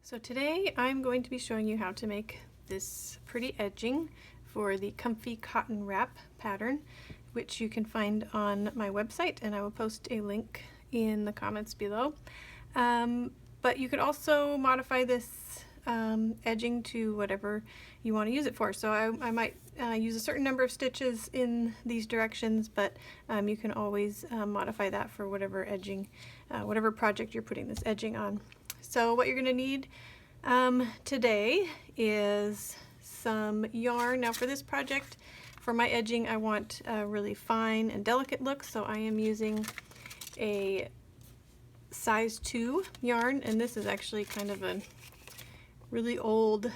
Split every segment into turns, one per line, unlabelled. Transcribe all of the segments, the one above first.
So today I'm going to be showing you how to make this pretty edging for the comfy cotton wrap pattern, which you can find on my website, and I will post a link in the comments below. But you could also modify this edging to whatever you want to use it for. So I might use a certain number of stitches in these directions, but you can always modify that for whatever edging, whatever project you're putting this edging on. So what you're going to need today is some yarn. Now for this project, for my edging, I want a really fine and delicate look, so I am using a size 2 yarn, and this is actually kind of a really old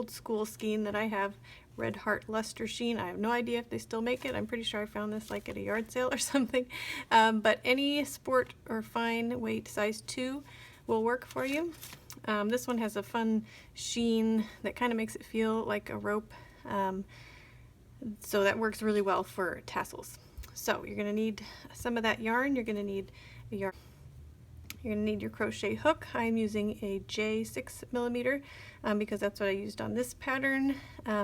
school skein that I have, Red Heart Luster Sheen. I have no idea if they still make it. I'm pretty sure I found this like at a yard sale or something. But any sport or fine weight size 2 will work for you. This one has a fun sheen that kind of makes it feel like a rope. So that works really well for tassels. So you're going to need some of that yarn. You're going to need a yarn. You're going to need your crochet hook. I'm using a J6mm because that's what I used on this pattern,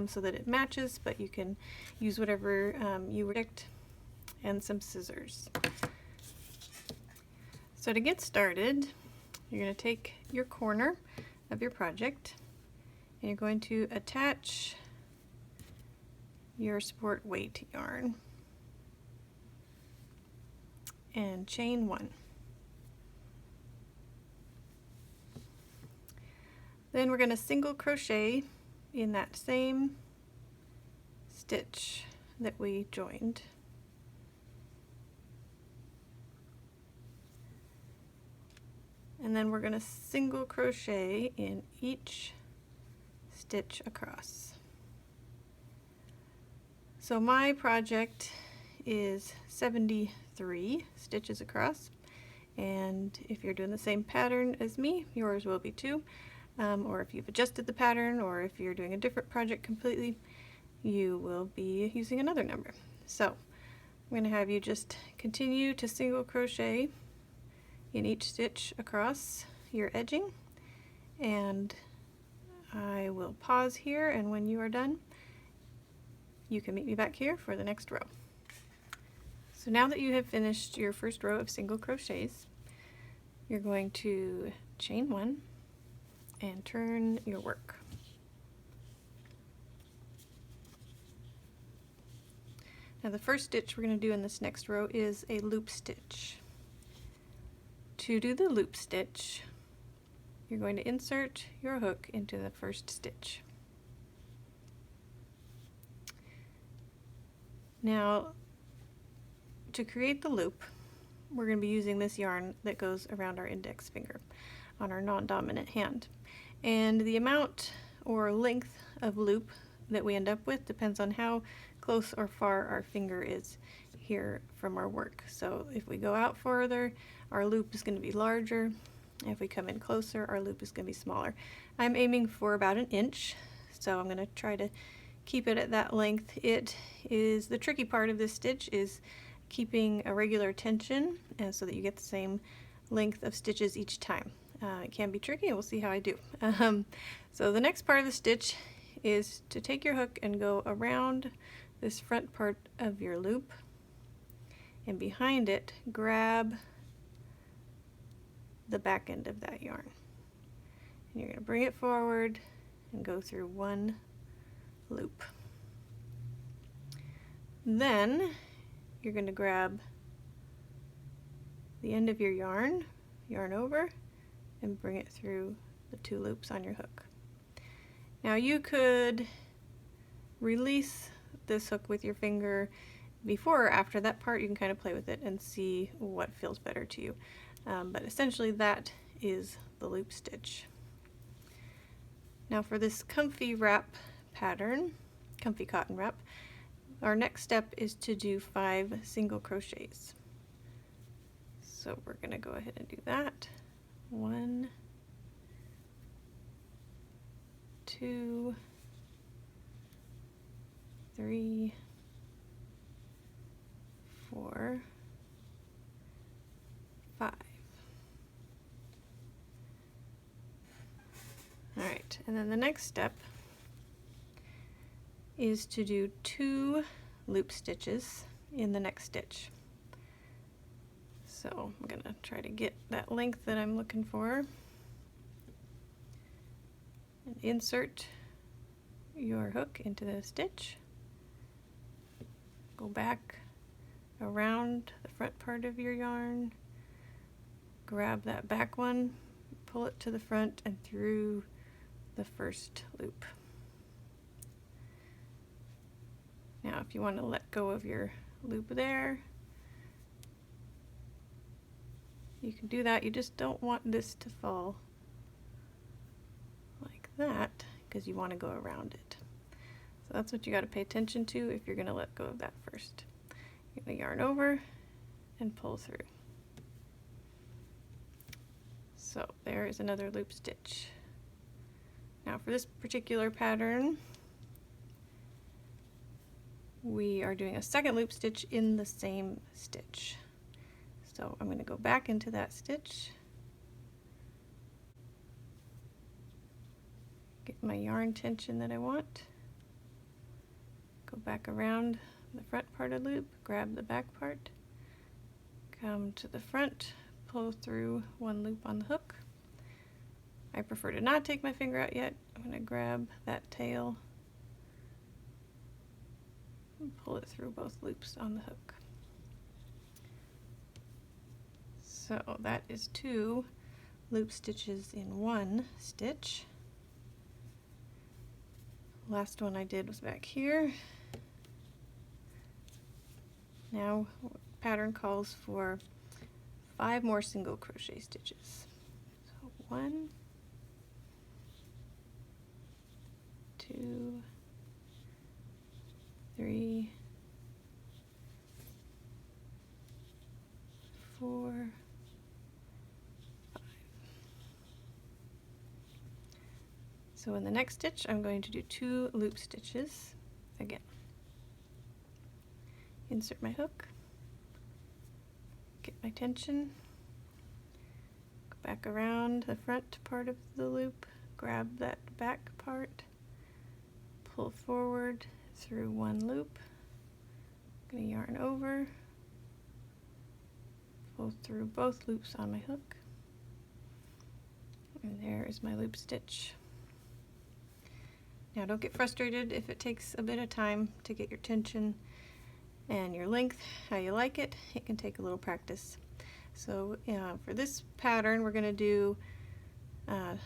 so that it matches, but you can use whatever you predict, and some scissors. So to get started, you're going to take your corner of your project and you're going to attach your sport weight yarn and chain 1. Then we're going to single crochet in that same stitch that we joined. And then we're going to single crochet in each stitch across. So my project is 73 stitches across, and if you're doing the same pattern as me, yours will be too. Or if you've adjusted the pattern, or if you're doing a different project completely, you will be using another number. So I'm going to have you just continue to single crochet in each stitch across your edging, and I will pause here, and when you are done you can meet me back here for the next row. So now that you have finished your first row of single crochets, you're going to chain 1 and turn your work. Now the first stitch we're going to do in this next row is a loop stitch. To do the loop stitch, you're going to insert your hook into the first stitch. Now to create the loop, we're going to be using this yarn that goes around our index finger on our non-dominant hand. And the amount or length of loop that we end up with depends on how close or far our finger is here from our work. So if we go out further, our loop is going to be larger. If we come in closer, our loop is going to be smaller. I'm aiming for about 1 inch, so I'm going to try to keep it at that length. It is the tricky part of this stitch is keeping a regular tension, and so that you get the same length of stitches each time. It can be tricky, and we'll see how I do. So the next part of the stitch is to take your hook and go around this front part of your loop, and behind it grab the back end of that yarn. And you're going to bring it forward and go through 1 loop. Then you're going to grab the end of your yarn over, and bring it through the 2 loops on your hook. Now you could release this hook with your finger before or after that part. You can kind of play with it and see what feels better to you. But essentially that is the loop stitch. Now for this comfy wrap pattern, comfy cotton wrap, our next step is to do 5 single crochets. So we're going to go ahead and do that. 1, 2, 3, 4, 5. that. And then the next step is to do 2 loop stitches in the next stitch. So I'm going to try to get that length that I'm looking for. And insert your hook into the stitch. Go back around the front part of your yarn. Grab that back one, pull it to the front and through the first loop. Now if you want to let go of your loop there, you can do that. You just don't want this to fall like that because you want to go around it. So that's what you got to pay attention to if you're going to let go of that first. You're going to yarn over and pull through. So there is another loop stitch. Now for this particular pattern, we are doing a second loop stitch in the same stitch. So I'm going to go back into that stitch, get my yarn tension that I want, go back around the front part of the loop, grab the back part, come to the front, pull through 1 loop on the hook. I prefer to not take my finger out yet. I'm going to grab that tail and pull it through both loops on the hook. So that is 2 loop stitches in 1 stitch. Last one I did was back here. Now pattern calls for 5 more single crochet stitches. So 1, 2, 3, 4, 5. So in the next stitch I'm going to do 2 loop stitches again. Insert my hook, get my tension, go back around the front part of the loop, grab that back part, pull forward through 1 loop, I'm going to yarn over, pull through both loops on my hook, and there is my loop stitch. Now don't get frustrated if it takes a bit of time to get your tension and your length how you like it. It can take a little practice. So for this pattern we're going to do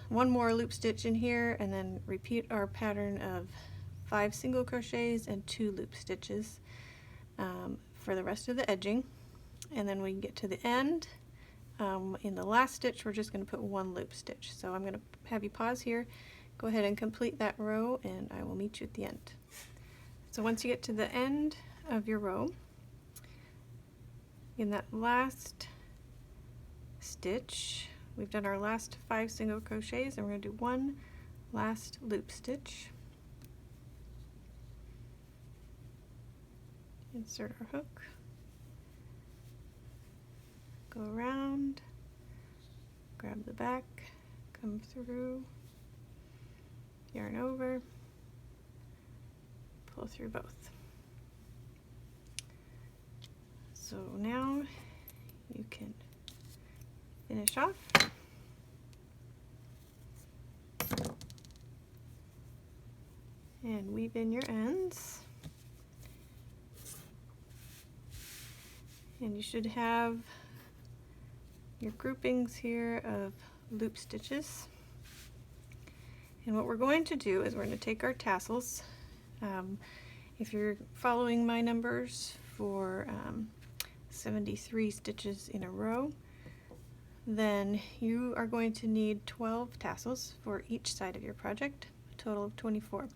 1 more loop stitch in here and then repeat our pattern of 5 single crochets and 2 loop stitches for the rest of the edging. And then when we get to the end, in the last stitch we're just going to put 1 loop stitch. So I'm going to have you pause here, go ahead and complete that row, and I will meet you at the end. So once you get to the end of your row, in that last stitch we've done our last 5 single crochets, and we're going to do 1 last loop stitch. Insert our hook, go around, grab the back, come through, yarn over, pull through both. So now you can finish off. And weave in your ends. And you should have your groupings here of loop stitches. And what we're going to do is we're going to take our tassels. If you're following my numbers for 73 stitches in a row, then you are going to need 12 tassels for each side of your project, a total of 24.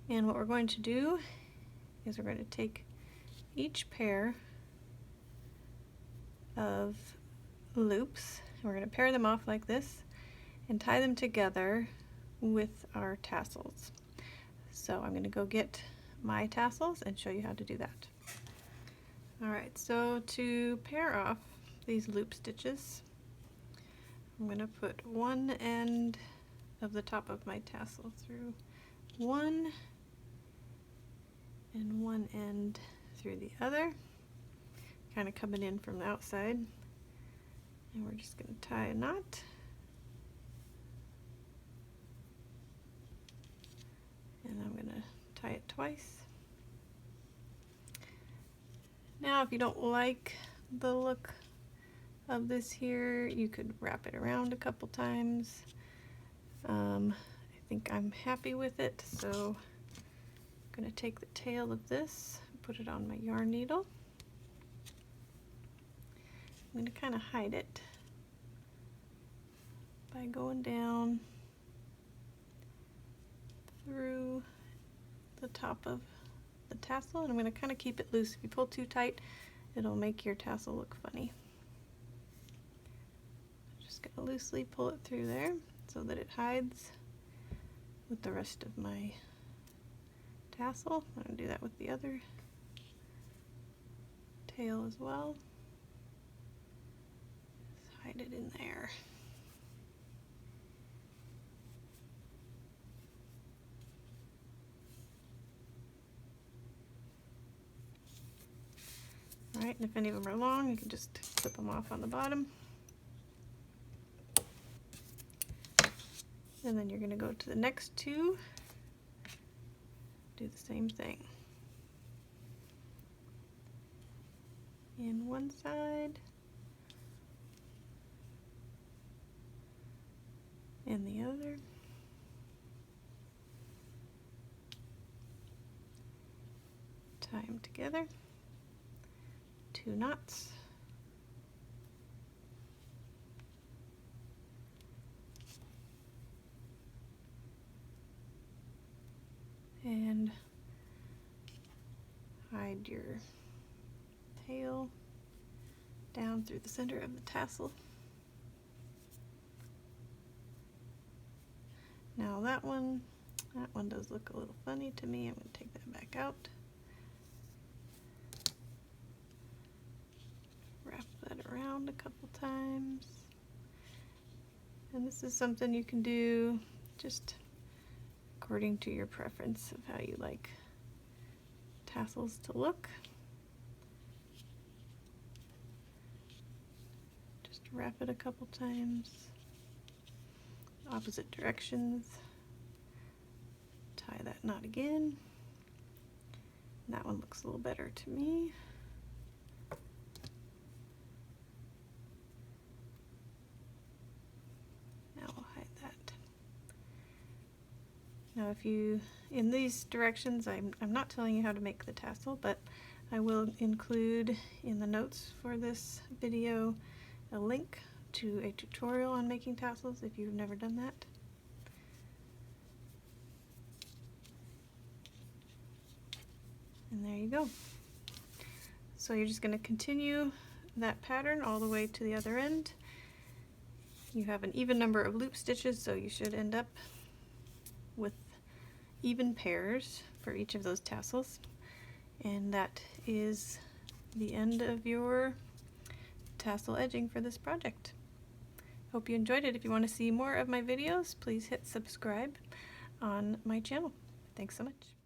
And what we're going to do is we're going to take each pair of loops, and we're going to pair them off like this and tie them together with our tassels. So I'm going to go get my tassels and show you how to do that. Alright, so to pair off these loop stitches, I'm going to put one end of the top of my tassel through one and one end through the other, kind of coming in from the outside. And we're just going to tie a knot. And I'm going to tie it twice. Now if you don't like the look of this here, you could wrap it around a couple times. I think I'm happy with it, so I'm going to take the tail of this, put it on my yarn needle. I'm going to kind of hide it by going down through the top of the tassel, and I'm going to kind of keep it loose. If you pull too tight, it'll make your tassel look funny. I'm just going to loosely pull it through there so that it hides with the rest of my tassel. I'm going to do that with the other tail as well. Just hide it in there. Alright, and if any of them are long, you can just clip them off on the bottom. And then you're going to go to the next two, do the same thing. In one side, and the other. Tie them together. 2 knots. And hide your tail down through the center of the tassel. Now that one does look a little funny to me. I'm going to take that back out. Wrap that around a couple times. And this is something you can do just according to your preference of how you like tassels to look. Just wrap it a couple times, opposite directions. Tie that knot again. That one looks a little better to me. Now if you, in these directions, I'm not telling you how to make the tassel, but I will include in the notes for this video a link to a tutorial on making tassels if you've never done that. And there you go. So you're just going to continue that pattern all the way to the other end. You have an even number of loop stitches, so you should end up with even pairs for each of those tassels. And that is the end of your tassel edging for this project. Hope you enjoyed it. If you want to see more of my videos, please hit subscribe on my channel. Thanks so much.